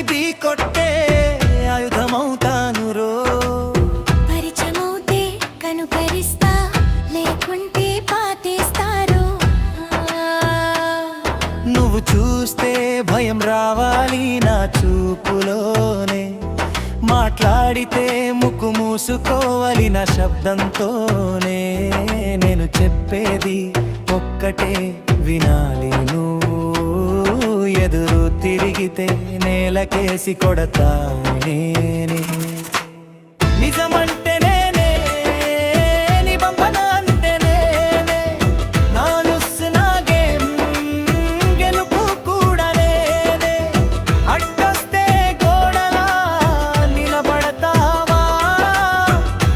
ఢీ కొట్టే ఆయుధమవుతాను రో. పరిచయమవుతే కనుకరిస్తా, లేకుంటే పాతేస్తారు. నువ్వు చూస్తే భయం రావాలి నా చూపులోనే, మాట్లాడితే ముక్కు మూసుకోవాలి నా శబ్దంతోనే. నేను చెప్పేది ఒక్కటే వినాలి నువ్వు, ఎదురు తిరిగితే నేలకేసి కొడతానే. నిజమంటే నేనే, నిబంధన అంటే నేనే, నా లుస్ నా గేమ్ గెలుపు కూడా నేనే. అడ్డొస్తే గోడలా నిలబడతావా,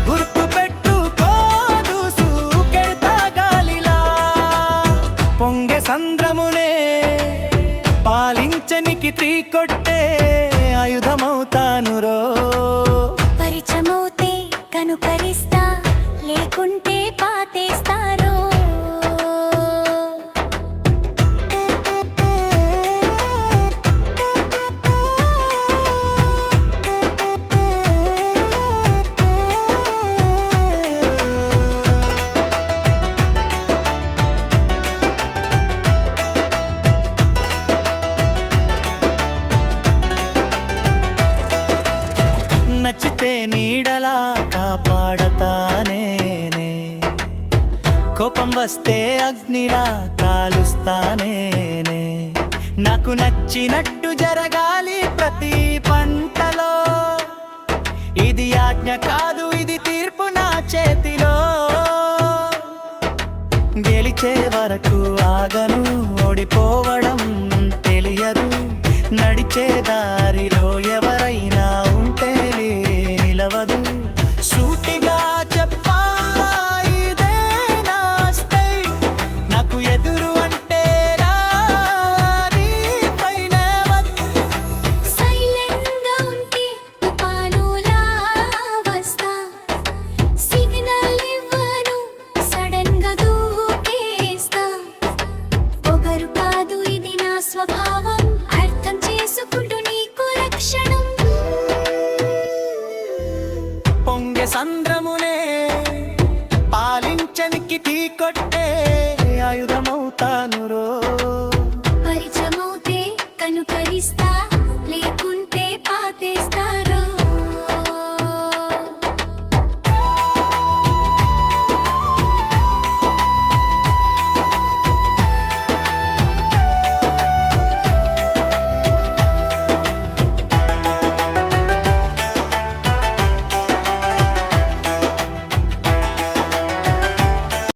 గుర్తు పెట్టుకోదు సూకెడతా గాలిలా. పొంగే సంద్రమునే పాలించనికి టీ కొట్టే ఆయుధమవుతాను రో. పరిచయమవుతే కనుకరిస్తా, లేకుంటే పాతేస్తారు. నచ్చితే నీడలా కాపాడతానే, కోపం వస్తే అగ్నిలా కాలుస్తానే. నాకు నచ్చినట్టు జరగాలి ప్రతి పంటలో, ఇది ఆజ్ఞ కాదు ఇది తీర్పు నా చేతిలో. గెలిచే వరకు ఆగను, ఓడిపోవడం తెలియదు. నడిచే దారిలో ఎవరైనా ఉంటే నిలవదు. సూటిగా చెప్పా ఇదే నా స్టైల్, నాకు ఎదురు అంటే సైలెంట్గా ఉంటే తుఫానులా వస్తా, సిగ్నల్ ఇవ్వను సడన్గా దూకేస్తా. పొగరు కాదు ఇది నా స్వభావం, అర్థం చేసుకుంటూ నీకు లక్షణం. పొంగే సంద్రమునే పాలించనికి టీ కొట్టే ఆయుధమవుతాను రో.